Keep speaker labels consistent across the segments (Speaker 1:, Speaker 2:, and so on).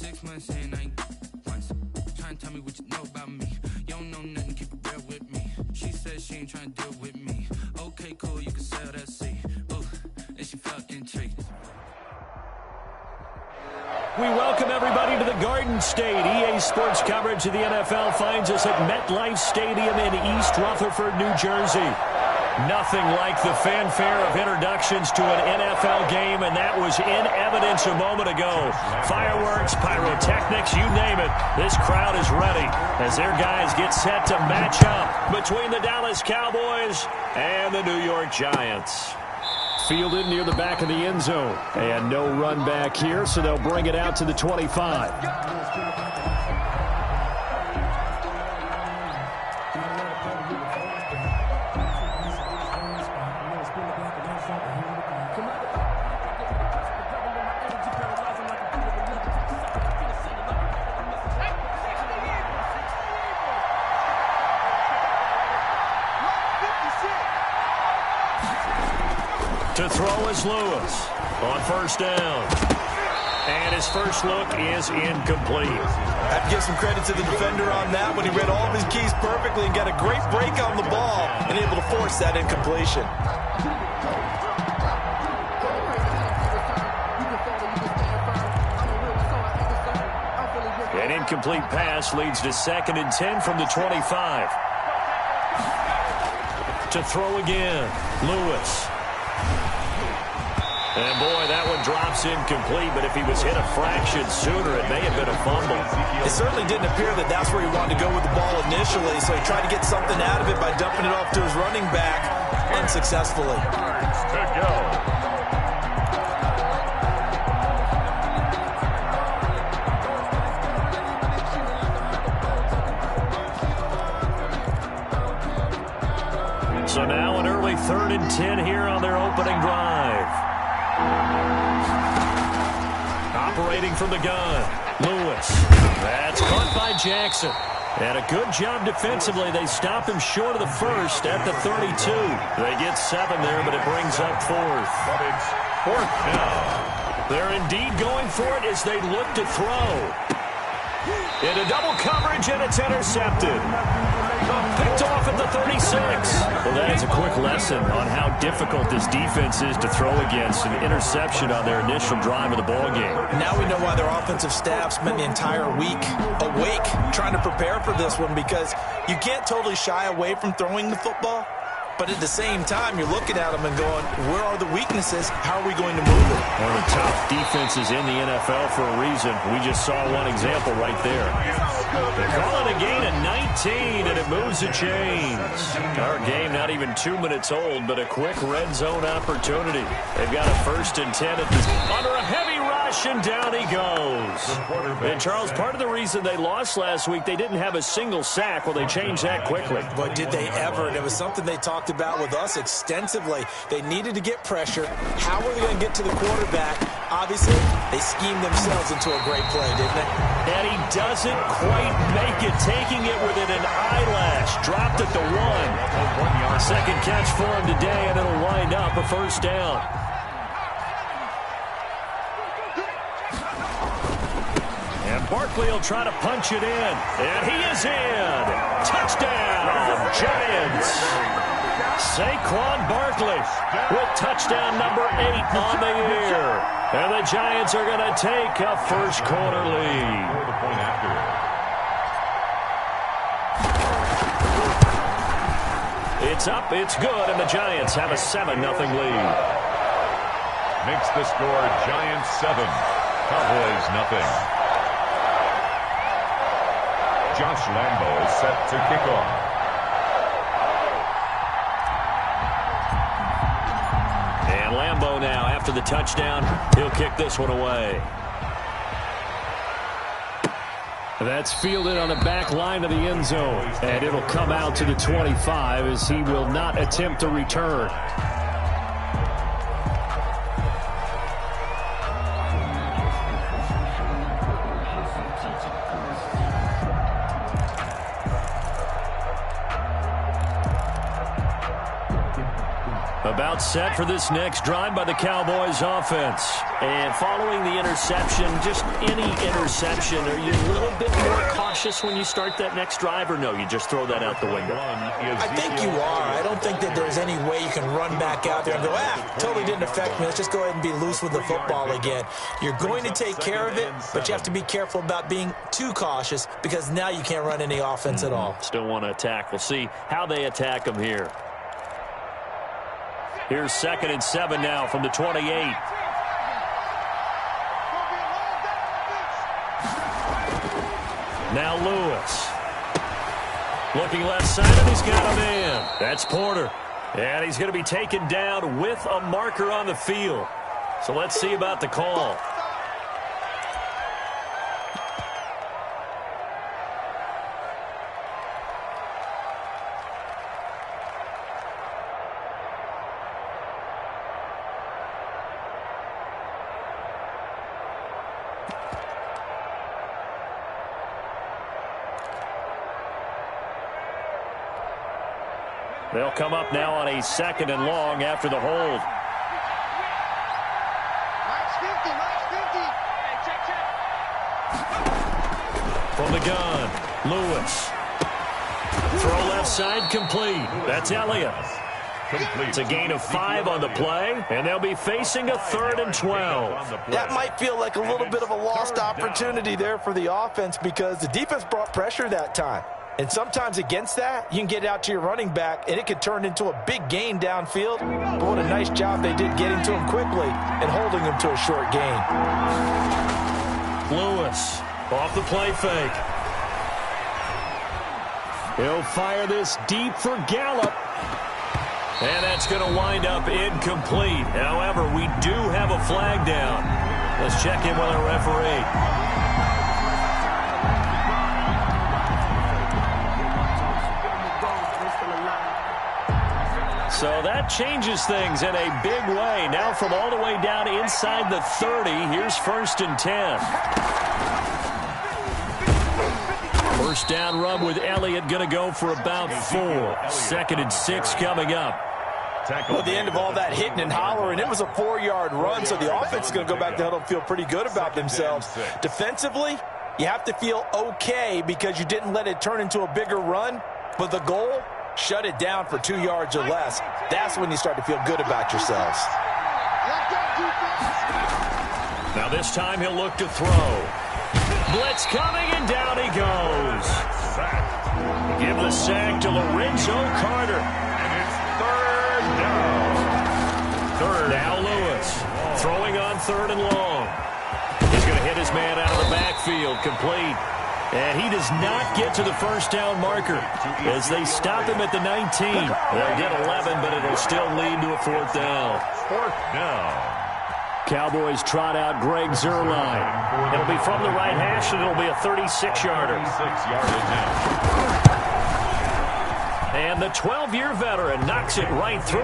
Speaker 1: 6 months in, I ain't once. Trying to tell me what you know about me. You don't know nothing, keep it real with me. She said she ain't trying to deal with me. Okay, cool, you can sell that seat. Ooh, and she felt intrigued.
Speaker 2: We welcome everybody to the Garden State. EA Sports coverage of the NFL finds us at MetLife Stadium in East Rutherford, New Jersey. Nothing like the fanfare of introductions to an NFL game, and that was in evidence a moment ago. Fireworks, pyrotechnics, you name it. This crowd is ready as their guys get set to match up between the Dallas Cowboys and the New York Giants. Fielded near the back of the end zone. And no run back here, so they'll bring it out to the 25. To throw is Lewis on first down. And his first look is incomplete.
Speaker 3: I have to give some credit to the defender on that when he read all of his keys perfectly and got a great break on the ball and able to force that incompletion.
Speaker 2: An incomplete pass leads to 2nd and 10 from the 25. To throw again, Lewis. And, boy, that one drops incomplete, but if he was hit a fraction sooner, it may have been a fumble.
Speaker 3: It certainly didn't appear that that's where he wanted to go with the ball initially, so he tried to get something out of it by dumping it off to his running back unsuccessfully.
Speaker 4: To go.
Speaker 2: So now an early 3rd and 10 here on their opening drive. Operating from the gun, Lewis. That's caught by Jackson. And a good job defensively. They stop him short of the first at the 32. They get 7 there, but it brings up 4th.
Speaker 4: But it's 4th down.
Speaker 2: They're indeed going for it as they look to throw. Into double coverage, and it's intercepted. Picked off at the 36. Well, that is a quick lesson on how difficult this defense is to throw against. An interception on their initial drive of the ballgame.
Speaker 3: Now we know why their offensive staff spent the entire week awake trying to prepare for this one, because you can't totally shy away from throwing the football. But at the same time, you're looking at them and going, where are the weaknesses? How are we going to move it?
Speaker 2: One of the top defenses in the NFL for a reason. We just saw one example right there. They call it a gain of 19, and it moves the chains. Our game not even 2 minutes old, but a quick red zone opportunity. They've got a 1st and 10 at this. Under a heavy rush, and down he goes. And, Charles, part of the reason they lost last week, they didn't have a single sack. Well, they changed that quickly.
Speaker 3: But did they ever? And it was something they talked about with us extensively. They needed to get pressure. How were they going to get to the quarterback? Obviously, they schemed themselves into a great play, didn't they?
Speaker 2: And he doesn't quite make it, taking it within an eyelash. Dropped at the 1. Second catch for him today, and it'll wind up a 1st down. And Barkley will try to punch it in. And he is in. Touchdown, Giants. Saquon Barkley with touchdown number 8 on the year. And the Giants are going to take a first quarter lead. It's up, it's good, and the Giants have a 7-0 lead.
Speaker 4: Makes the score Giants 7, Cowboys nothing. Josh Lambo is set to kick off.
Speaker 2: And Lambo now, after the touchdown, he'll kick this one away. That's fielded on the back line of the end zone. And it'll come out to the 25 as he will not attempt to return. A About set for this next drive by the Cowboys offense. And following the interception, just any interception, are you a little bit more cautious when you start that next drive, or no, you just throw that out the window?
Speaker 3: I think you are. I don't think that there's any way you can run back out there and go, totally didn't affect me. Let's just go ahead and be loose with the football again. You're going to take care of it, but you have to be careful about being too cautious because now you can't run any offense at all.
Speaker 2: Still want to attack. We'll see how they attack them here. Here's 2nd and 7 now from the 28. Now Lewis. Looking left side, and he's got a man. That's Porter. And he's going to be taken down with a marker on the field. So let's see about the call. They'll come up now on a 2nd and long after the hold. From the gun, Lewis. Throw left side, complete. That's Elliott. It's a gain of 5 on the play, and they'll be facing a 3rd and 12.
Speaker 3: That might feel like a little bit of a lost opportunity there for the offense because the defense brought pressure that time. And sometimes against that, you can get out to your running back, and it could turn into a big gain downfield. But what a nice job they did getting to him quickly and holding him to a short gain.
Speaker 2: Lewis off the play fake. He'll fire this deep for Gallup. And that's going to wind up incomplete. However, we do have a flag down. Let's check in with our referee. So that changes things in a big way. Now from all the way down inside the 30, here's 1st and 10. First down run with Elliott going to go for about 4. 2nd and 6 coming up.
Speaker 3: Well, at the end of all that hitting and hollering, it was a 4-yard run, so the offense is going to go back to huddle and feel pretty good about themselves. Defensively, you have to feel okay because you didn't let it turn into a bigger run, but the goal, shut it down for 2 yards or less. That's when you start to feel good about yourselves.
Speaker 2: Now this time he'll look to throw. Blitz coming, and down he goes. Give the sack to Lorenzo Carter.
Speaker 4: And it's 3rd down.
Speaker 2: Now Lewis throwing on 3rd and long. He's going to hit his man out of the backfield, complete. And he does not get to the first down marker as they stop him at the 19. They'll get 11, but it'll still lead to a 4th down.
Speaker 4: 4th down.
Speaker 2: Cowboys trot out Greg Zuerlein. It'll be from the right hash, and it'll be a 36-yarder.
Speaker 4: 36-yardage now.
Speaker 2: And the 12-year veteran knocks it right through.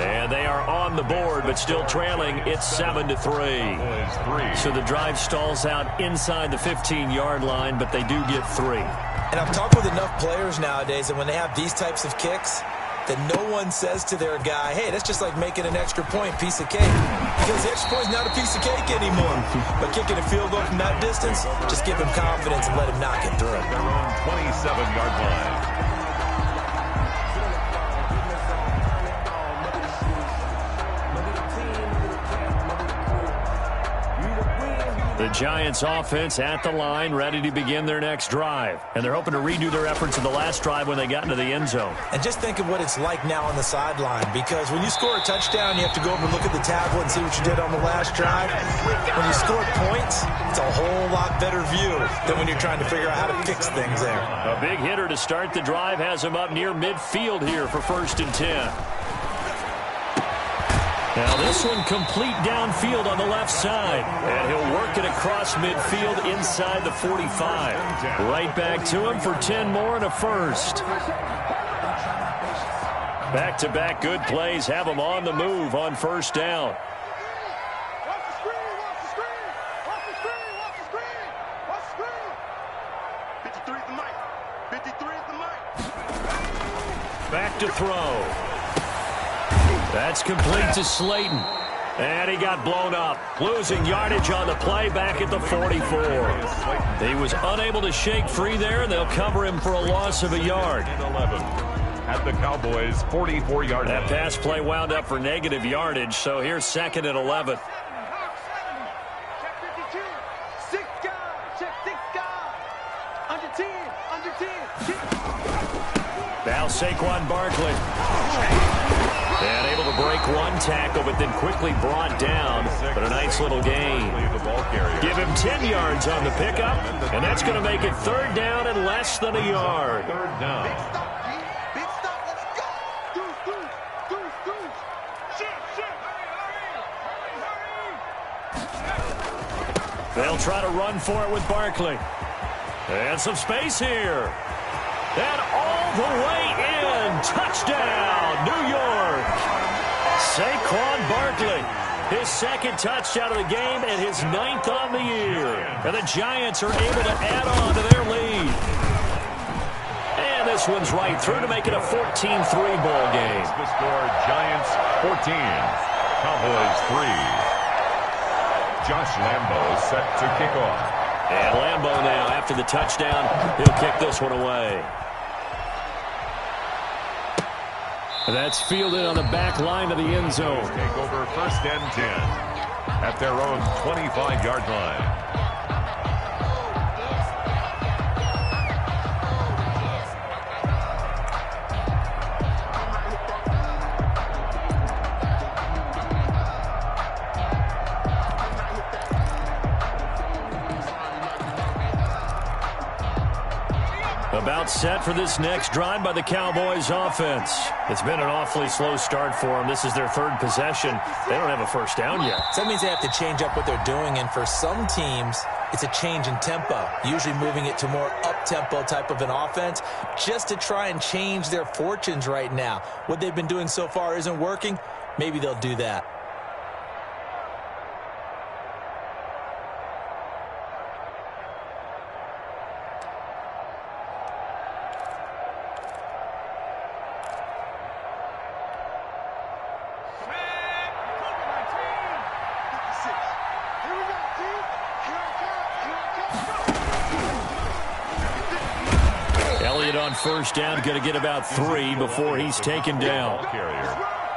Speaker 2: And they are on the board, but still trailing. It's 7-3. So the drive stalls out inside the 15-yard line, but they do get 3.
Speaker 3: And I've talked with enough players nowadays, and when they have these types of kicks, that no one says to their guy, hey, that's just like making an extra point, piece of cake. Because the extra point is not a piece of cake anymore. But kicking a field goal from that distance, just give him confidence and let him knock it through.
Speaker 4: Their own 27-yard line.
Speaker 2: The Giants offense at the line, ready to begin their next drive. And they're hoping to redo their efforts in the last drive when they got into the end zone.
Speaker 3: And just think of what it's like now on the sideline, because when you score a touchdown, you have to go over and look at the tablet and see what you did on the last drive. When you score points, it's a whole lot better view than when you're trying to figure out how to fix things there.
Speaker 2: A big hitter to start the drive has him up near midfield here for 1st and 10. Now this one complete downfield on the left side. And he'll work it across midfield inside the 45. Right back to him for 10 more and a 1st. Back-to-back good plays have him on the move on 1st down. Back to throw. That's complete to Slayton. And he got blown up, losing yardage on the play back at the 44. He was unable to shake free there, and they'll cover him for a loss of a yard.
Speaker 4: 11 at the Cowboys' 44-yard line.
Speaker 2: That pass play wound up for negative yardage, so here's 2nd and 11. Now Saquon Barkley. And able to break one tackle, but then quickly brought down. But a nice little gain. Give him 10 yards on the pickup, and that's going to make it 3rd down and less than a yard.
Speaker 4: 3rd down.
Speaker 5: Big stop, let's go.
Speaker 2: They'll try to run for it with Barkley. And some space here. And all the way in. Touchdown, New York. Saquon Barkley. His 2nd touchdown of the game and his 9th on the year. And the Giants are able to add on to their lead. And this one's right through to make it a 14-3 ball game.
Speaker 4: The score, Giants 14, Cowboys 3. Josh Lambo set to kick off.
Speaker 2: And Lambo now, after the touchdown, he'll kick this one away. That's fielded on the back line of the end zone.
Speaker 4: Take over 1st and 10 at their own 25-yard line.
Speaker 2: About set for this next drive by the Cowboys offense. It's been an awfully slow start for them. This is their 3rd possession. They don't have a 1st down yet.
Speaker 3: So that means they have to change up what they're doing, and for some teams, it's a change in tempo, usually moving it to more up-tempo type of an offense just to try and change their fortunes right now. What they've been doing so far isn't working. Maybe they'll do that.
Speaker 2: On 1st down, going to get about 3 before he's taken down.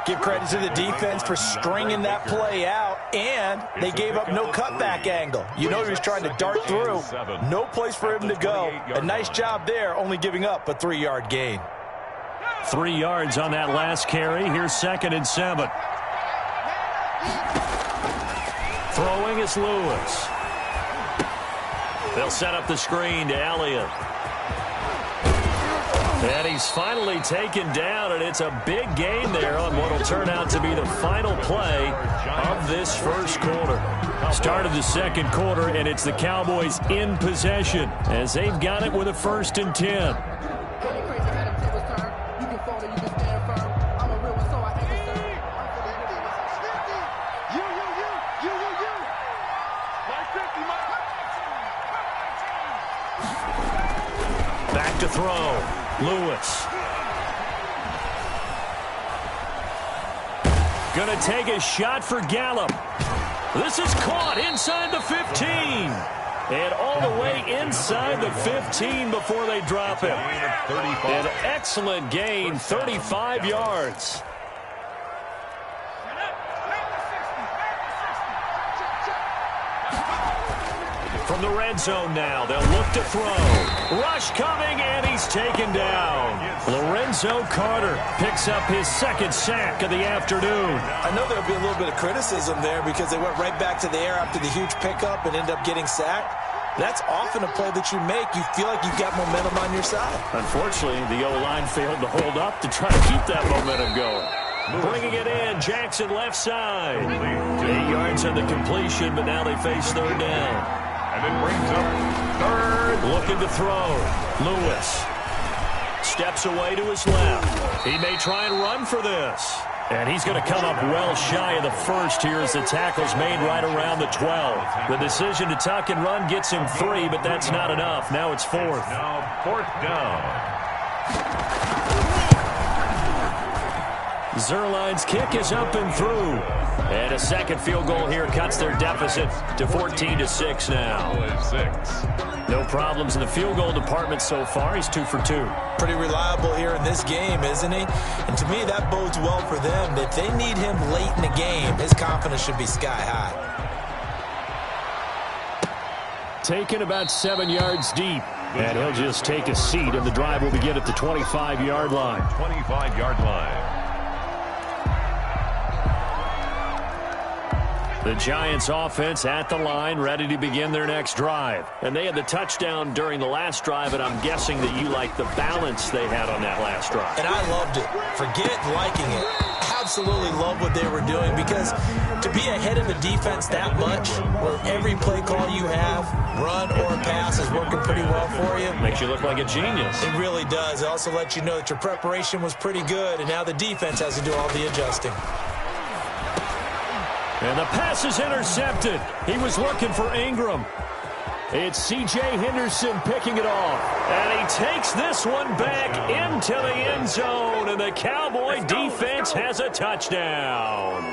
Speaker 3: Give credit to the defense for stringing that play out, and they gave up no cutback angle. You know he was trying to dart through. No place for him to go. A nice job there, only giving up a 3-yard gain.
Speaker 2: 3 yards on that last carry. Here's 2nd and 7. Throwing is Lewis. They'll set up the screen to Elliott. And he's finally taken down, and it's a big gain there on what will turn out to be the final play of this 1st quarter. Start of the 2nd quarter, and it's the Cowboys in possession as they've got it with a 1st and 10. Back to throw. Lewis. Going to take a shot for Gallup. This is caught inside the 15. And all the way inside the 15 before they drop him. An excellent gain, 35 yards. From the red zone now, they'll look to throw. Rush coming, and he's taken down. Lorenzo Carter picks up his 2nd sack of the afternoon.
Speaker 3: I know there'll be a little bit of criticism there because they went right back to the air after the huge pickup and ended up getting sacked. That's often a play that you make. You feel like you've got momentum on your side.
Speaker 2: Unfortunately, the O-line failed to hold up to try to keep that momentum going. Bringing it in, Jackson left side. 8 yards on the completion, but now they face 3rd down.
Speaker 4: And it brings up 3rd.
Speaker 2: Looking to throw. Lewis steps away to his left. He may try and run for this. And he's going to come up well shy of the 1st here as the tackle's made right around the 12. The decision to tuck and run gets him 3, but that's not enough. Now it's 4th.
Speaker 4: Now 4th down.
Speaker 2: Zerline's kick is up and through. And a second field goal here cuts their deficit to 14-6 now. No problems in the field goal department so far. He's 2 for 2.
Speaker 3: Pretty reliable here in this game, isn't he? And to me, that bodes well for them. If they need him late in the game, his confidence should be sky high.
Speaker 2: Taken about 7 yards deep. And he'll just take a seat, and the drive will begin at the 25-yard line.
Speaker 4: 25-yard line.
Speaker 2: The Giants offense at the line, ready to begin their next drive. And they had the touchdown during the last drive, and I'm guessing that you like the balance they had on that last drive.
Speaker 3: And I loved it. Forget liking it. Absolutely love what they were doing, because to be ahead of a defense that much, where every play call you have, run or pass, is working pretty well for you.
Speaker 2: Makes you look like a genius.
Speaker 3: It really does. It also lets you know that your preparation was pretty good, and now the defense has to do all the adjusting.
Speaker 2: And the pass is intercepted. He was looking for Ingram. It's C.J. Henderson picking it off. And he takes this one back into the end zone. And the Cowboy defense has a touchdown.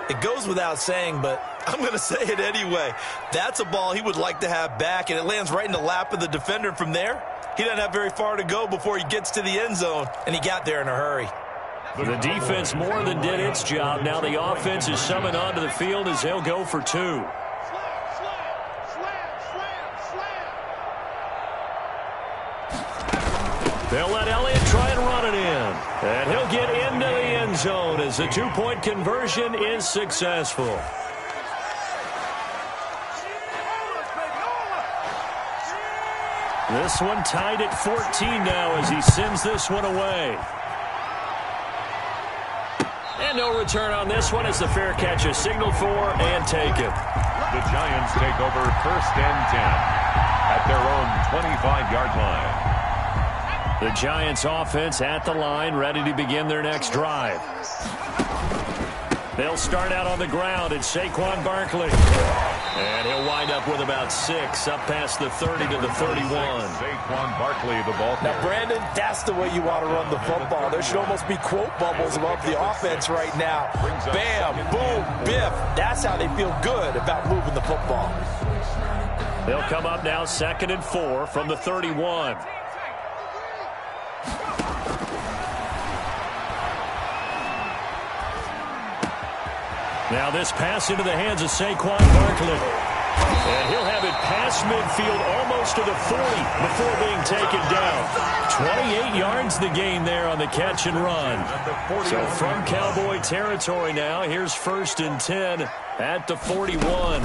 Speaker 3: It goes without saying, but I'm going to say it anyway. That's a ball he would like to have back, and it lands right in the lap of the defender from there. He doesn't have very far to go before he gets to the end zone, and he got there in a hurry.
Speaker 2: The defense more than did its job. Now the offense is summoned onto the field as they'll go for 2. They'll let Elliott try and run it in. And he'll get into the end zone as the 2-point conversion is successful. This one tied at 14 now as he sends this one away. And no return on this one as the fair catch is signaled for and taken.
Speaker 4: The Giants take over 1st and 10 at their own 25-yard line.
Speaker 2: The Giants offense at the line, ready to begin their next drive. They'll start out on the ground. It's Saquon Barkley. And he'll wind up with about 6 up past the 30 to the 31.
Speaker 4: Saquon Barkley, the ball.
Speaker 3: Now, Brandon, that's the way you want to run the football. There should almost be quote bubbles above the offense right now. Bam, boom, biff. That's how they feel good about moving the football.
Speaker 2: They'll come up now 2nd and 4 from the 31. Now this pass into the hands of Saquon Barkley. And he'll have it past midfield almost to the 40 before being taken down. 28 yards the gain there on the catch and run. So from Cowboy territory now, here's 1st and 10 at the 41.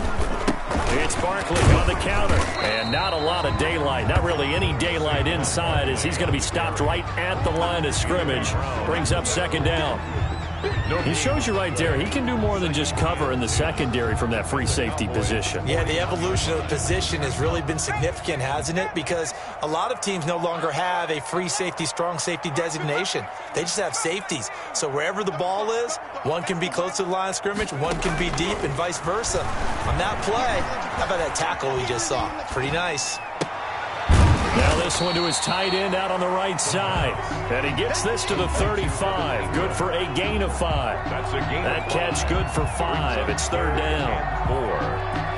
Speaker 2: It's Barkley on the counter. And not a lot of daylight, not really any daylight inside, as he's going to be stopped right at the line of scrimmage. Brings up 2nd down. He shows you right there, he can do more than just cover in the secondary from that free safety position.
Speaker 3: Yeah, the evolution of the position has really been significant, hasn't it? Because a lot of teams no longer have a free safety, strong safety designation. They just have safeties. So wherever the ball is, one can be close to the line of scrimmage, one can be deep, and vice versa. On that play, how about that tackle we just saw? Pretty nice.
Speaker 2: Now this one to his tight end out on the right side. And he gets this to the 35. Good for a gain of 5.
Speaker 4: That's a gain.
Speaker 2: That catch good for 5. It's 3rd down.
Speaker 4: 4.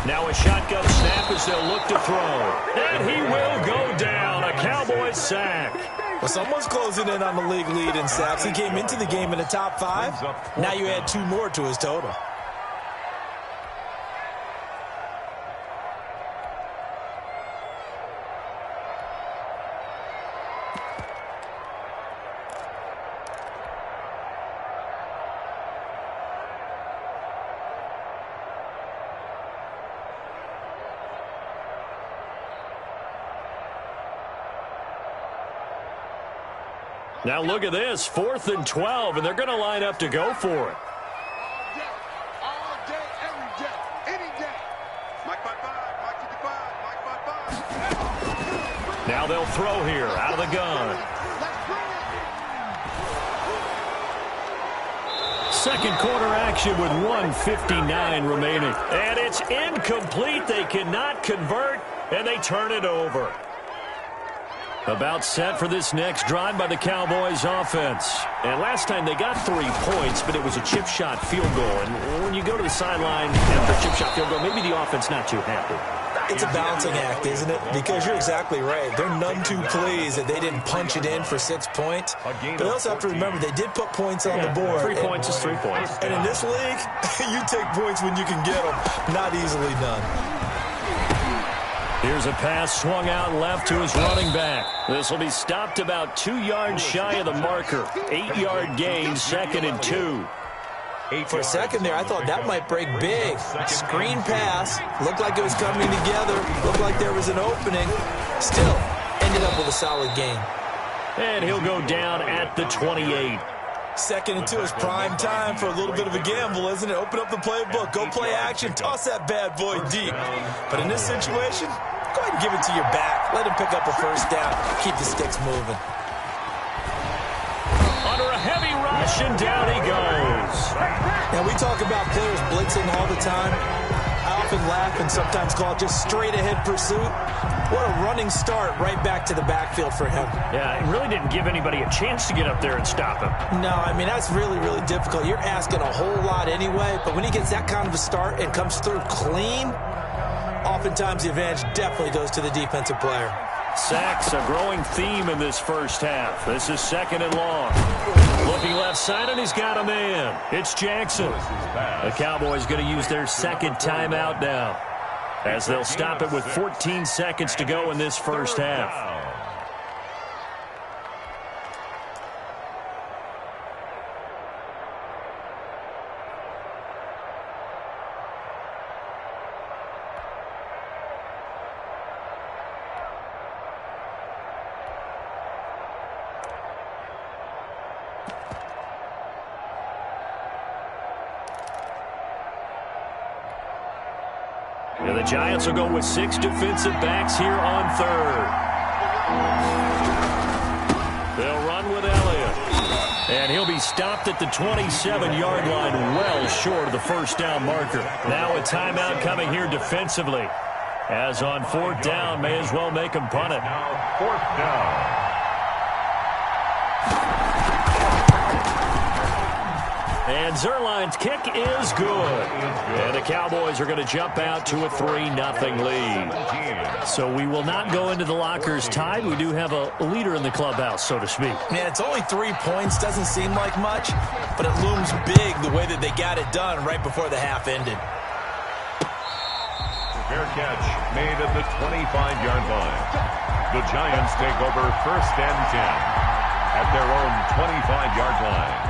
Speaker 2: Now a shotgun snap as they'll look to throw. And he will go down. A Cowboy sack.
Speaker 3: Well, someone's closing in on the league lead in sacks. He came into the game in the top 5. Now you add 2 more to his total.
Speaker 2: Now look at this, 4th and 12, and they're going to line up to go for it.
Speaker 5: All day, every day, any day. Mike 5-5, Mike 55, Mike 5-5.
Speaker 2: Now they'll throw here, out of the gun. second quarter action with 1:59 remaining. And it's incomplete. They cannot convert, and they turn it over. About set for this next drive by the Cowboys offense. And last time they got 3 points, but it was a chip shot field goal. And when you go to the sideline after a chip shot field goal, maybe the offense not too happy.
Speaker 3: It's a balancing act, isn't it? Because you're exactly right. They're none too pleased that they didn't punch it in for 6 points. But they also have to remember they did put points on the board.
Speaker 2: 3 points is 3 points.
Speaker 3: And in this league, you take points when you can get them. Not easily done.
Speaker 2: Here's a pass swung out left to his running back. This will be stopped about 2 yards shy of the marker. 8-yard gain, 2nd and 2.
Speaker 3: For a second there, I thought that might break big. Screen pass. Looked like it was coming together. Looked like there was an opening. Still, ended up with a solid gain.
Speaker 2: And he'll go down at the 28.
Speaker 3: 2nd and 2 is prime time for a little bit of a gamble, isn't it? Open up the playbook. Go play action. Toss that bad boy deep. But in this situation, go ahead and give it to your back. Let him pick up a first down. Keep the sticks moving.
Speaker 2: Under a heavy rush, and down he goes.
Speaker 3: Now, we talk about players blitzing all the time. I often laugh and sometimes call it just straight-ahead pursuit. What a running start right back to the backfield for him.
Speaker 2: Yeah, it really didn't give anybody a chance to get up there and stop him.
Speaker 3: No, I mean, that's really, really difficult. You're asking a whole lot anyway, but when he gets that kind of a start and comes through clean, oftentimes the advantage definitely goes to the defensive player.
Speaker 2: Sacks, a growing theme in this first half. This is 2nd and long. Looking left side, and he's got a man. It's Jackson. The Cowboys going to use their second timeout now, as they'll stop it with 14 seconds to go in this first half. And the Giants will go with 6 defensive backs here on 3rd. They'll run with Elliott. And he'll be stopped at the 27-yard line, well short of the first down marker. Now a timeout coming here defensively. As on 4th down, may as well make him punt it.
Speaker 4: 4th down.
Speaker 2: And Zerline's kick is good. And the Cowboys are going to jump out to a 3-0 lead. So we will not go into the lockers tied. We do have a leader in the clubhouse, so to speak.
Speaker 3: Man, it's only 3 points. Doesn't seem like much, but it looms big the way that they got it done right before the half ended.
Speaker 4: Fair catch made at the 25-yard line. The Giants take over 1st and 10 at their own 25-yard line.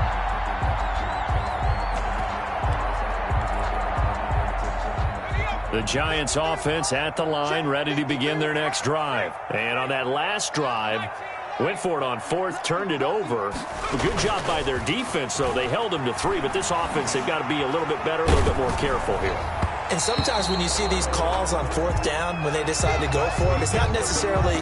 Speaker 2: The Giants offense at the line, ready to begin their next drive. And on that last drive, went for it on 4th, turned it over. A good job by their defense, though. They held them to 3, but this offense, they've got to be a little bit better, a little bit more careful here.
Speaker 3: And sometimes when you see these calls on 4th down, when they decide to go for it, it's not necessarily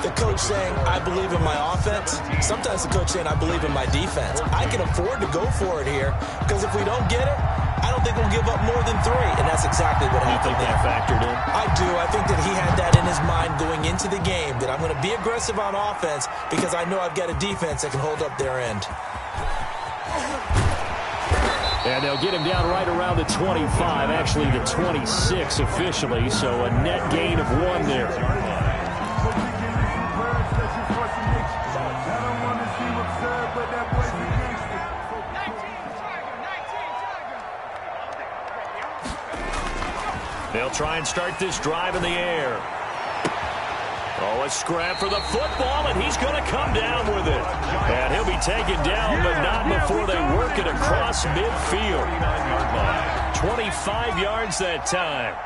Speaker 3: the coach saying, I believe in my offense. Sometimes the coach saying, I believe in my defense. I can afford to go for it here, because if we don't get it, I don't think we'll give up more than 3, and that's exactly what happened.
Speaker 2: You think that factored in?
Speaker 3: I do. I think that he had that in his mind going into the game, that I'm going to be aggressive on offense because I know I've got a defense that can hold up their end.
Speaker 2: And they'll get him down right around the 25, actually the 26 officially, so a net gain of 1 there. They'll try and start this drive in the air. Oh, a scrap for the football, and he's going to come down with it. And he'll be taken down, but not before they work it across midfield. 25 yards that time.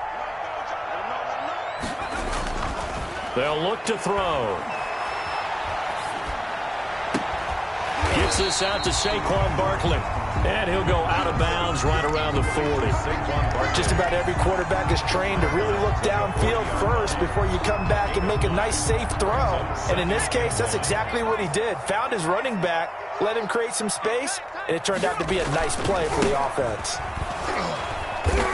Speaker 2: They'll look to throw. Gets this out to Saquon Barkley. And he'll go out of bounds right around the 40.
Speaker 3: Just about every quarterback is trained to really look downfield first before you come back and make a nice, safe throw. And in this case, that's exactly what he did. Found his running back, let him create some space, and it turned out to be a nice play for the offense.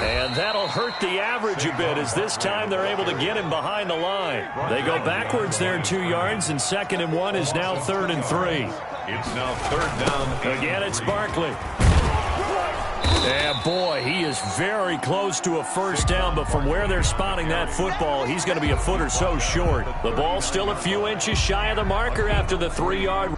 Speaker 2: And that'll hurt the average a bit as this time they're able to get him behind the line. They go backwards there 2 yards, and 2nd and 1 is now 3rd and 3.
Speaker 4: It's now 3rd down.
Speaker 2: Again, it's Barkley. Yeah, boy, he is very close to a first down, but from where they're spotting that football, he's going to be a foot or so short. The ball still a few inches shy of the marker after the 3-yard.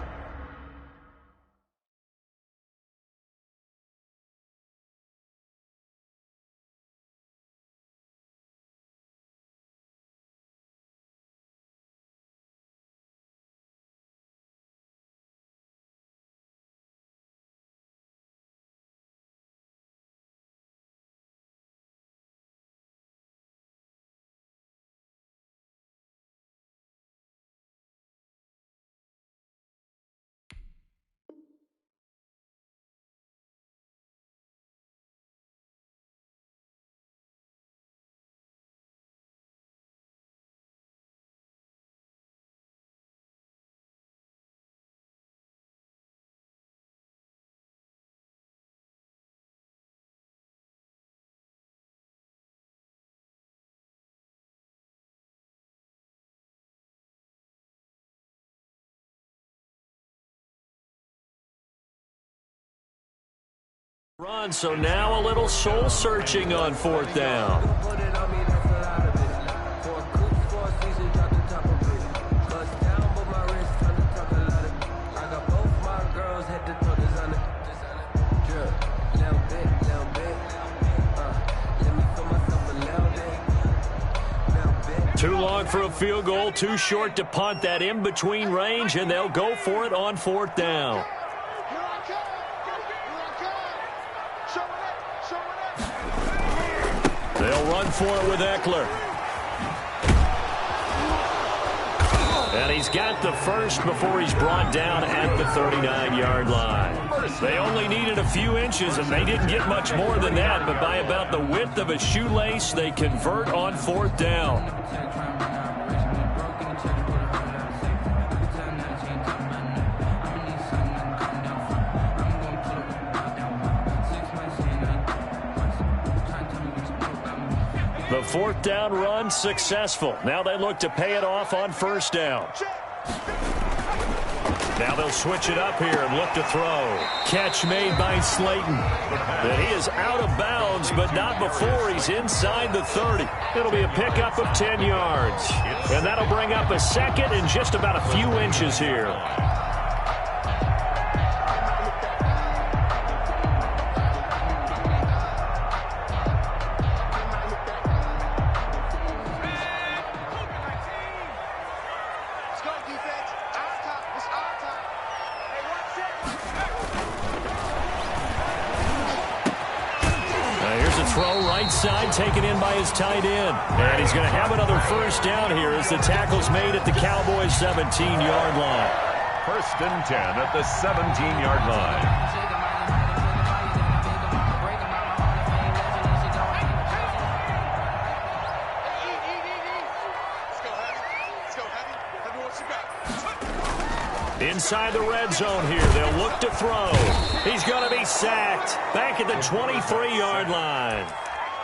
Speaker 2: Run, so now a little soul searching on 4th down. Too long for a field goal, too short to punt that in-between range, and they'll go for it on 4th down. They'll run for it with Eckler. And he's got the first before he's brought down at the 39-yard line. They only needed a few inches, and they didn't get much more than that, but by about the width of a shoelace, they convert on 4th down. The 4th down run successful. Now they look to pay it off on 1st down. Now they'll switch it up here and look to throw. Catch made by Slayton. And he is out of bounds, but not before he's inside the 30. It'll be a pickup of 10 yards. And that'll bring up a 2nd and just about a few inches here. Side taken in by his tight end. And he's going to have another first down here as the tackle's made at the Cowboys' 17-yard line.
Speaker 4: 1st and 10 at the 17-yard line.
Speaker 2: Inside the red zone here, they'll look to throw. He's going to be sacked back at the 23-yard line.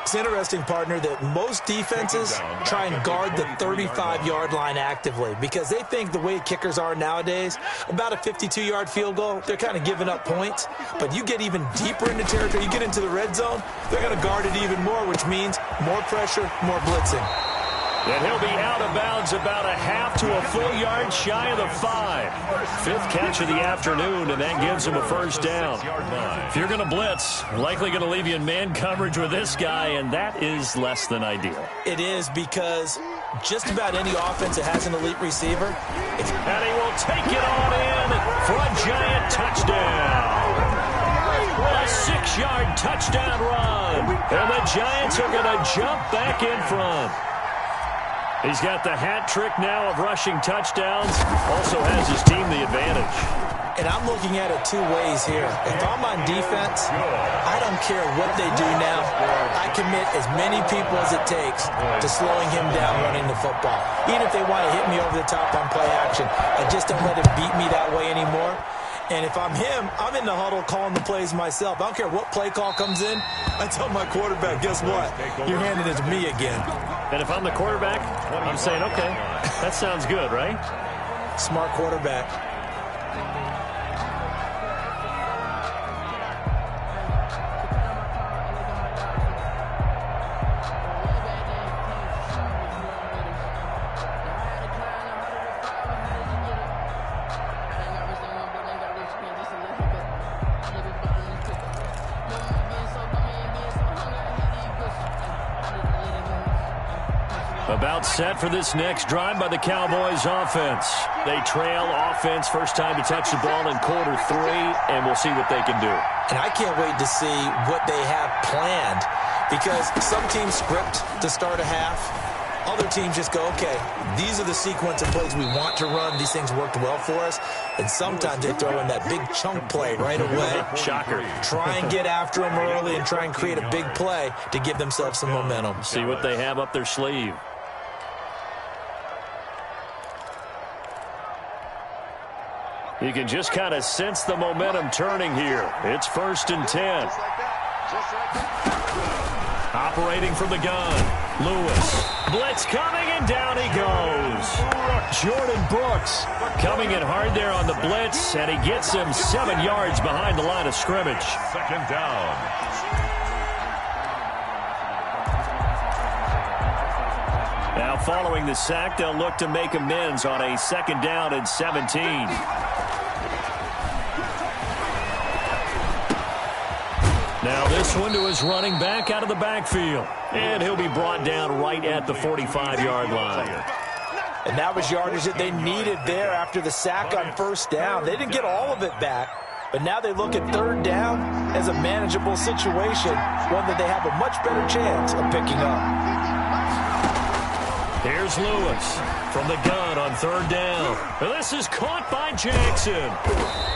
Speaker 3: It's interesting, partner, that most defenses try and guard the 35-yard line actively because they think the way kickers are nowadays, about a 52-yard field goal, they're kind of giving up points. But you get even deeper into territory, you get into the red zone, they're going to guard it even more, which means more pressure, more blitzing.
Speaker 2: And he'll be out of bounds about a half to a full yard shy of the 5. 5th catch of the afternoon, and that gives him a first down. If you're going to blitz, likely going to leave you in man coverage with this guy, and that is less than ideal.
Speaker 3: It is because just about any offense that has an elite receiver.
Speaker 2: And he will take it on in for a giant touchdown. A 6-yard touchdown run. And the Giants are going to jump back in front. He's got the hat trick now of rushing touchdowns. Also has his team the advantage.
Speaker 3: And I'm looking at it 2 ways here. If I'm on defense, I don't care what they do now. I commit as many people as it takes to slowing him down running the football. Even if they want to hit me over the top on play action, I just don't let him beat me that way anymore. And if I'm him, I'm in the huddle calling the plays myself. I don't care what play call comes in. I tell my quarterback, guess what? You're handing it to me again.
Speaker 2: And if I'm the quarterback, I'm saying, okay, that sounds good, right?
Speaker 3: Smart quarterback.
Speaker 2: About set for this next drive by the Cowboys offense. They trail offense, first time to touch the ball in quarter 3, and we'll see what they can do.
Speaker 3: And I can't wait to see what they have planned, because some teams script to start a half. Other teams just go, okay, these are the sequence of plays we want to run. These things worked well for us. And sometimes they throw in that big chunk play right away.
Speaker 2: Shocker.
Speaker 3: Try and get after them early and try and create a big play to give themselves some momentum.
Speaker 2: See what they have up their sleeve. You can just kind of sense the momentum turning here. It's 1st and 10. Operating from the gun. Lewis. Blitz coming, and down he goes. Jordan Brooks coming in hard there on the blitz, and he gets him 7 yards behind the line of scrimmage.
Speaker 4: 2nd down.
Speaker 2: Now following the sack, they'll look to make amends on a 2nd down and 17. Now this one to his running back out of the backfield. And he'll be brought down right at the 45-yard line.
Speaker 3: And that was yardage that they needed there after the sack on 1st down. They didn't get all of it back, but now they look at 3rd down as a manageable situation, one that they have a much better chance of picking up.
Speaker 2: Here's Lewis from the gun on 3rd down. This is caught by Jackson.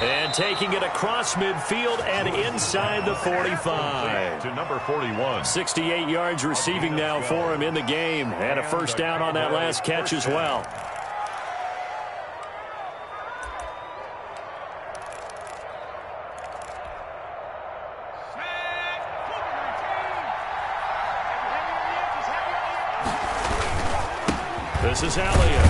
Speaker 2: And taking it across midfield and inside the 45.
Speaker 4: To number 41.
Speaker 2: 68 yards receiving now for him in the game. And a 1st down on that last catch as well. This is Elliott.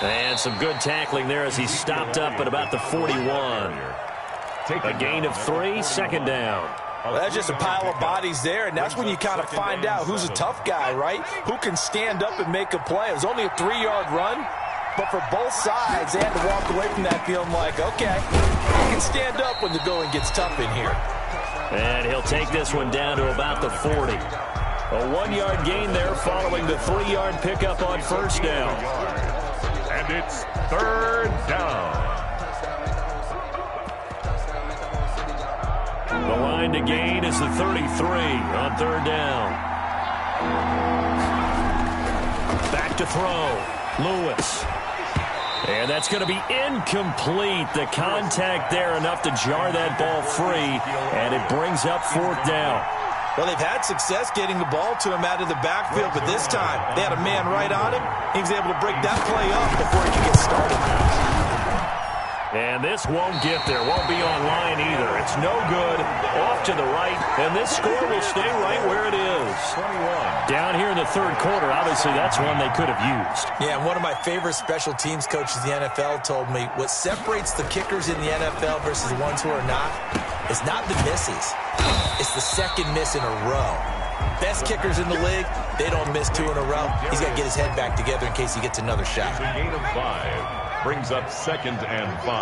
Speaker 2: And some good tackling there as he stopped up at about the 41. A gain of 3, 2nd down.
Speaker 3: Well, that's just a pile of bodies there, and that's when you kind of find out who's a tough guy, right? Who can stand up and make a play. It was only a 3-yard run, but for both sides, they had to walk away from that feeling like, okay, I can stand up when the going gets tough in here.
Speaker 2: And he'll take this one down to about the 40. A 1-yard gain there following the 3-yard pickup on 1st down.
Speaker 4: And it's 3rd down.
Speaker 2: The line to gain is the 33 on 3rd down. Back to throw. Lewis. And that's going to be incomplete. The contact there enough to jar that ball free, and it brings up 4th down.
Speaker 3: Well, they've had success getting the ball to him out of the backfield, but this time they had a man right on him. He was able to break that play up before he could get started.
Speaker 2: And this won't get there. Won't be online either. It's no good. Off to the right. And this score will stay right where it is.
Speaker 4: 21.
Speaker 2: Down here in the 3rd quarter, obviously that's one they could have used.
Speaker 3: Yeah, and one of my favorite special teams coaches in the NFL told me what separates the kickers in the NFL versus the ones who are not is not the misses. It's the 2nd miss in a row. Best kickers in the league, they don't miss 2 in a row. He's got to get his head back together in case he gets another shot.
Speaker 4: A gain of 5 brings up 2nd and 5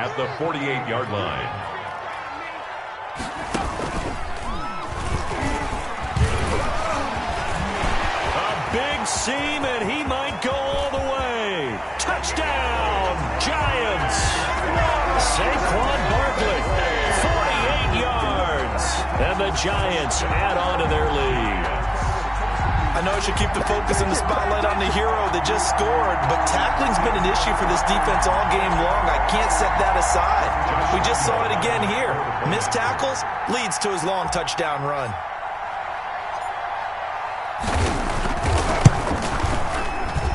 Speaker 4: at the 48-yard line.
Speaker 2: A big seam, and he might go all the way. Touchdown, Giants. Saquon Barkley, 48 yards. And the Giants add on to their lead.
Speaker 3: I know I should keep the focus and the spotlight on the hero that just scored, but tackling's been an issue for this defense all game long. I can't set that aside. We just saw it again here. Missed tackles leads to his long touchdown run.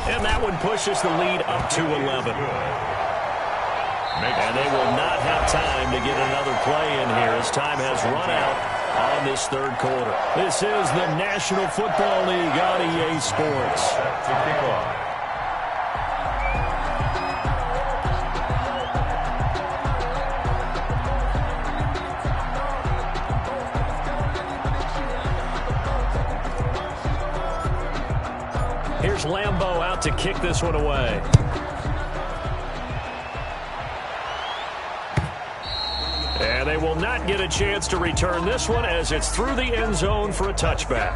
Speaker 2: And that one pushes the lead up to 11. And they will not have time to get another play in here as time has run out on this third quarter. This is the National Football League on EA Sports.
Speaker 4: To kick off.
Speaker 2: Here's Lambeau out to kick this one away. And they will not get a chance to return this one as it's through the end zone for a touchback.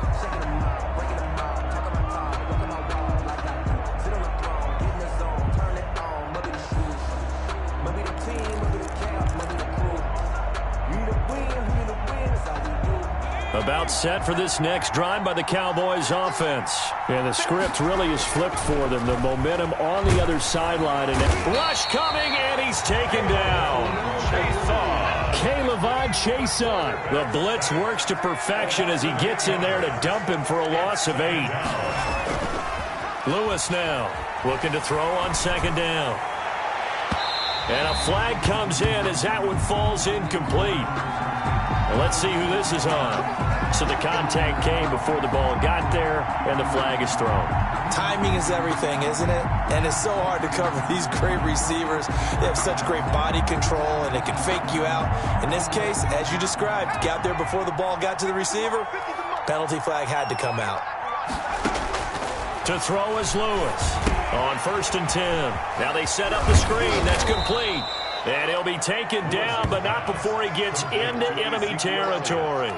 Speaker 2: About set for this next drive by the Cowboys offense. And the script really is flipped for them. The momentum on the other sideline. And rush coming, and he's taken down. Caleb Chason. The blitz works to perfection as he gets in there to dump him for a loss of 8. Lewis now looking to throw on second down. And a flag comes in as that one falls incomplete. Well, let's see who this is on. So the contact came before the ball got there, and the flag is thrown.
Speaker 3: Timing is everything, isn't it? And it's so hard to cover these great receivers. They have such great body control, and they can fake you out. In this case, as you described, got there before the ball got to the receiver. Penalty flag had to come out.
Speaker 2: To throw is Lewis on 1st and 10. Now they set up the screen. That's complete. And he'll be taken down, but not before he gets into enemy territory.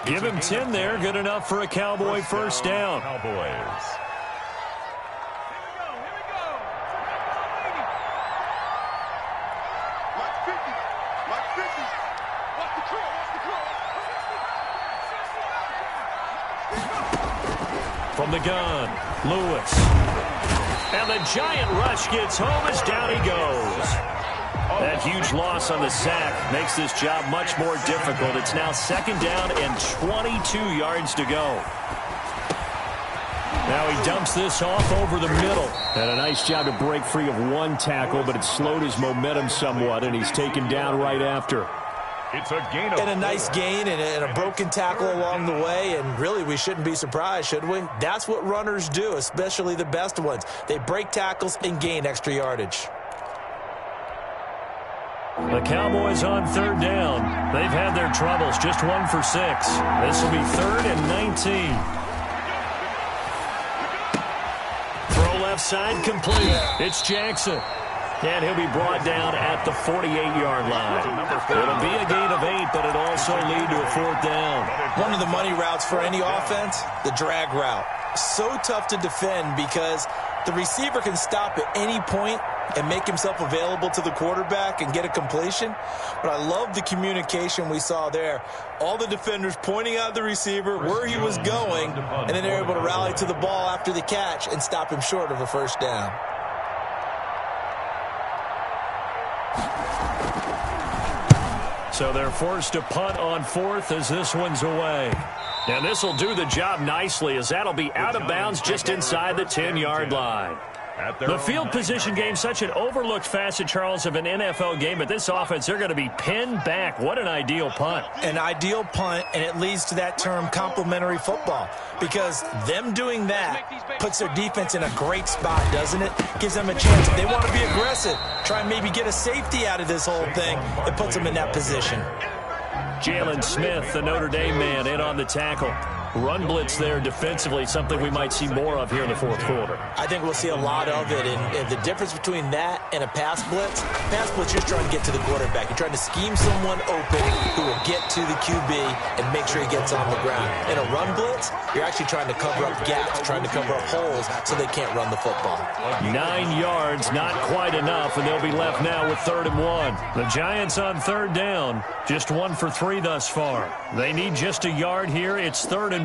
Speaker 2: Give him 10 there. Good enough for a Cowboy first down.
Speaker 4: Cowboys.
Speaker 2: From the gun, Lewis. And the giant rush gets home as down he goes. That huge loss on the sack makes this job much more difficult. It's now 2nd down and 22 yards to go. Now he dumps this off over the middle. And a nice job to break free of one tackle, but it slowed his momentum somewhat, and he's taken down right after.
Speaker 4: It's a gain of
Speaker 3: and a nice gain and a broken tackle along the way, and really we shouldn't be surprised, should we? That's what runners do, especially the best ones. They break tackles and gain extra yardage.
Speaker 2: The Cowboys on 3rd down. They've had their troubles, just 1 for 6. This will be 3rd and 19. Throw left side complete. It's Jackson. And he'll be brought down at the 48-yard line. It'll be a gain of 8, but it'll also lead to a 4th down.
Speaker 3: One of the money routes for any offense, the drag route. So tough to defend because the receiver can stop at any point and make himself available to the quarterback and get a completion. But I love the communication we saw there. All the defenders pointing out the receiver where he was going, and then they're able to rally to the ball after the catch and stop him short of a first down.
Speaker 2: So they're forced to punt on 4th as this one's away. And this will do the job nicely as that'll be out of bounds just inside the 10-yard line. The field position game, such an overlooked facet, Charles, of an NFL game. But this offense, they're going to be pinned back. What an ideal punt.
Speaker 3: An ideal punt, and it leads to that term complementary football. Because them doing that puts their defense in a great spot, doesn't it? Gives them a chance. If they want to be aggressive, try and maybe get a safety out of this whole thing, it puts them in that position.
Speaker 2: Jalen Smith, the Notre Dame man, in on the tackle. Run blitz there defensively, something we might see more of here in the 4th quarter.
Speaker 3: I think we'll see a lot of it, and the difference between that and a pass blitz, you're just trying to get to the quarterback. You're trying to scheme someone open who will get to the QB and make sure he gets on the ground. In a run blitz, you're actually trying to cover up gaps, trying to cover up holes so they can't run the football.
Speaker 2: 9 yards, not quite enough, and they'll be left now with 3rd and 1. The Giants on 3rd down, just 1 for 3 thus far. They need just a yard here. It's 3rd and 1.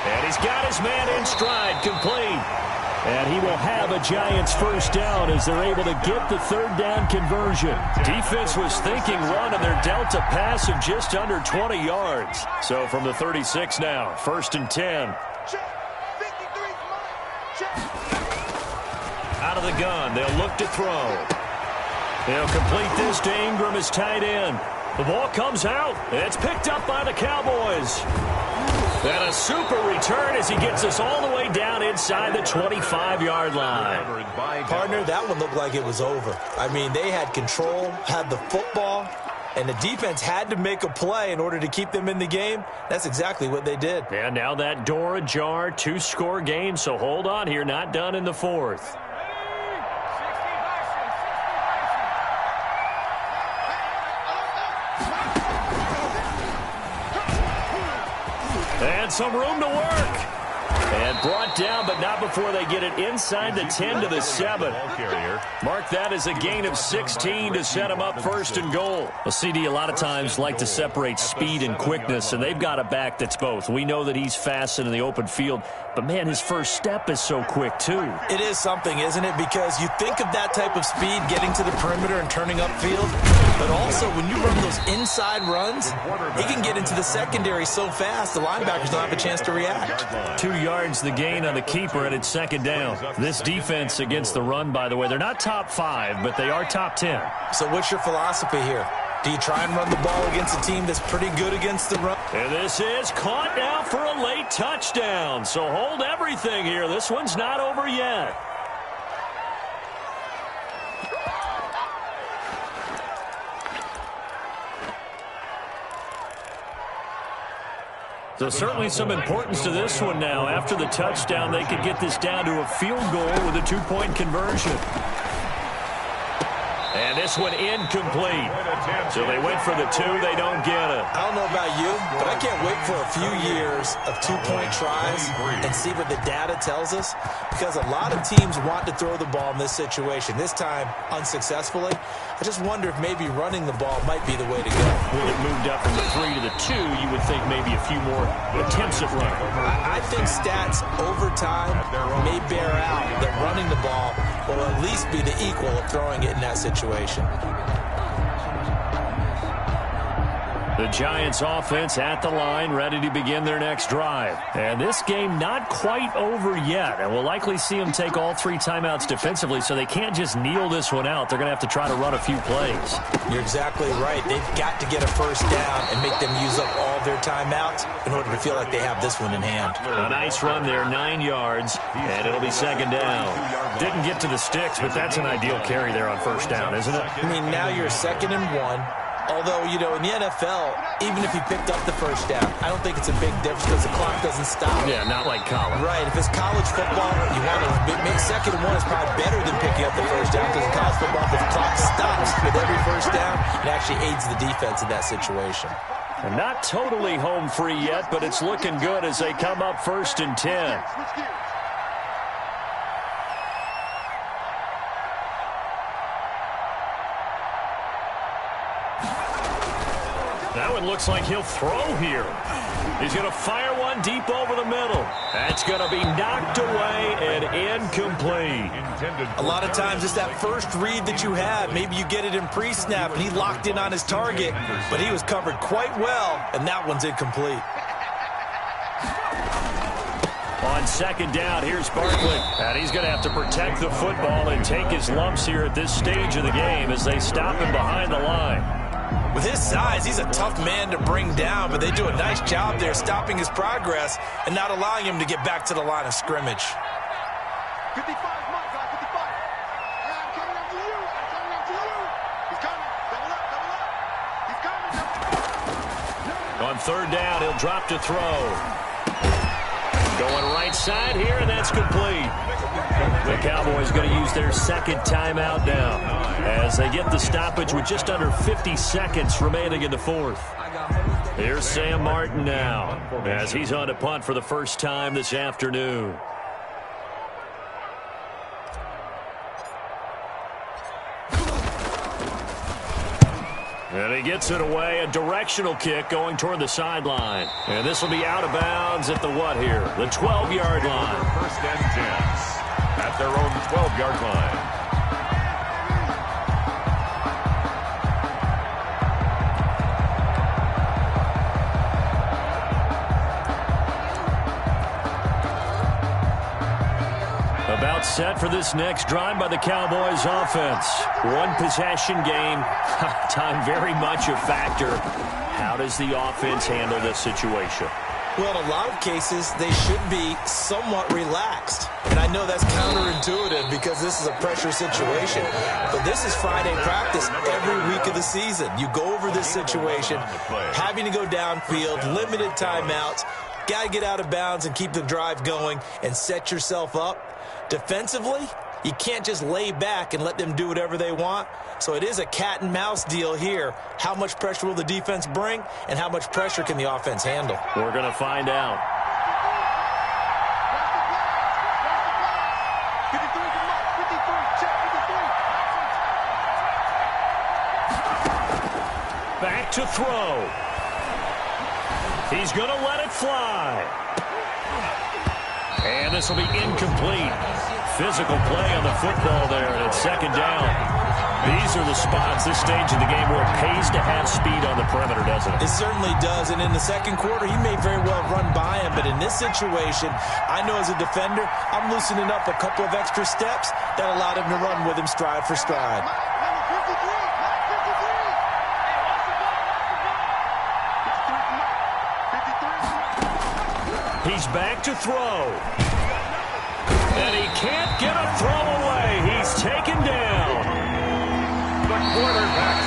Speaker 2: And he's got his man in stride, complete. And he will have a Giants first down as they're able to get the third down conversion. Defense was thinking run, and they're dealt a pass of just under 20 yards. So from the 36 now, 1st and 10. Out of the gun, they'll look to throw. They'll complete this to Ingram as tight end. The ball comes out. It's picked up by the Cowboys. And a super return as he gets us all the way down inside the 25-yard line.
Speaker 3: Partner, that one looked like it was over. I mean, they had control, had the football, and the defense had to make a play in order to keep them in the game. That's exactly what they did.
Speaker 2: And now that door ajar, 2-score game, so hold on here, not done in the 4th. And some room to work. And brought down, but not before they get it inside the 10 to the 7. Mark that as a gain of 16 to set them up 1st and goal. Well, CD, a lot of times like to separate speed and quickness, and they've got a back that's both. We know that he's fast in the open field, but, man, his first step is so quick, too.
Speaker 3: It is something, isn't it? Because you think of that type of speed getting to the perimeter and turning upfield, but also when you run those inside runs, he can get into the secondary so fast the linebackers don't have a chance to react.
Speaker 2: 2 yards the gain on the keeper, and it's 2nd down. This defense against the run, by the way, they're not top 5, but they are top 10.
Speaker 3: So what's your philosophy here? Do you try and run the ball against a team that's pretty good against the run?
Speaker 2: And this is caught now for a late touchdown. So hold everything here. This one's not over yet. So certainly some importance to this one now. After the touchdown, they could get this down to a field goal with a 2-point conversion. And this one incomplete. So they went for the 2. They don't get it.
Speaker 3: I don't know about you, but I can't wait for a few years of 2-point tries and see what the data tells us, because a lot of teams want to throw the ball in this situation. This time, unsuccessfully. I just wonder if maybe running the ball might be the way to go.
Speaker 2: When it moved up from the 3 to the 2, you would think maybe a few more attempts at running.
Speaker 3: I think stats over time may bear out that running the ball will at least be the equal of throwing it in that situation.
Speaker 2: The Giants offense at the line, ready to begin their next drive. And this game not quite over yet. And we'll likely see them take all 3 timeouts defensively, so they can't just kneel this one out. They're going to have to try to run a few plays.
Speaker 3: You're exactly right. They've got to get a first down and make them use up all their timeouts in order to feel like they have this one in hand.
Speaker 2: A nice run there, 9 yards, and it'll be 2nd down. Didn't get to the sticks, but that's an ideal carry there on first down, isn't it?
Speaker 3: I mean, now you're 2nd and 1. Although, you know, in the NFL, even if he picked up the first down, I don't think it's a big difference because the clock doesn't stop.
Speaker 2: Yeah, not like college.
Speaker 3: Right. If it's college football, you want to make 2nd and 1 is probably better than picking up the first down, because in college football, the clock stops with every first down. It actually aids the defense in that situation.
Speaker 2: And not totally home free yet, but it's looking good as they come up 1st and 10. That one looks like he'll throw here. He's going to fire one deep over the middle. That's going to be knocked away and incomplete.
Speaker 3: A lot of times it's that first read that you have. Maybe you get it in pre-snap, and he locked in on his target, but he was covered quite well, and that one's incomplete.
Speaker 2: On 2nd down, here's Barkley. And he's going to have to protect the football and take his lumps here at this stage of the game as they stop him behind the line.
Speaker 3: With his size, he's a tough man to bring down, but they do a nice job there stopping his progress and not allowing him to get back to the line of scrimmage.
Speaker 5: 55, Mike, 55. I'm coming up to you. I'm coming up to you. He's coming. Double up, double up. He's coming.
Speaker 2: On 3rd down, he'll drop to throw. Going right side here, and that's complete. The Cowboys going to use their 2nd timeout now as they get the stoppage with just under 50 seconds remaining in the 4th. Here's Sam Martin now as he's on to punt for the first time this afternoon. And he gets it away, a directional kick going toward the sideline. And this will be out of bounds at the what here? The 12-yard line.
Speaker 4: 1st and 10. at their own 12-yard line.
Speaker 2: About set for this next drive by the Cowboys offense. One possession game. Time very much a factor. How does the offense handle this situation?
Speaker 3: Well, in a lot of cases, they should be somewhat relaxed. And I know that's counterintuitive because this is a pressure situation. But this is Friday practice every week of the season. You go over this situation, having to go downfield, limited timeouts, got to get out of bounds and keep the drive going and set yourself up. Defensively, you can't just lay back and let them do whatever they want. So it is a cat and mouse deal here. How much pressure will the defense bring, and how much pressure can the offense handle?
Speaker 2: We're going to find out.
Speaker 5: 53, check 53.
Speaker 2: Back to throw. He's going to let it fly. And this will be incomplete. Physical play on the football there, and it's second down. These are the spots, this stage of the game, where it pays to have speed on the perimeter, doesn't it?
Speaker 3: It certainly does, and in the second quarter, he may very well run by him, but in this situation, I know as a defender, I'm loosening up a couple of extra steps that allowed him to run with him stride for stride.
Speaker 2: He's back to throw. And he can't get a throw away. He's taken down.
Speaker 4: The quarterback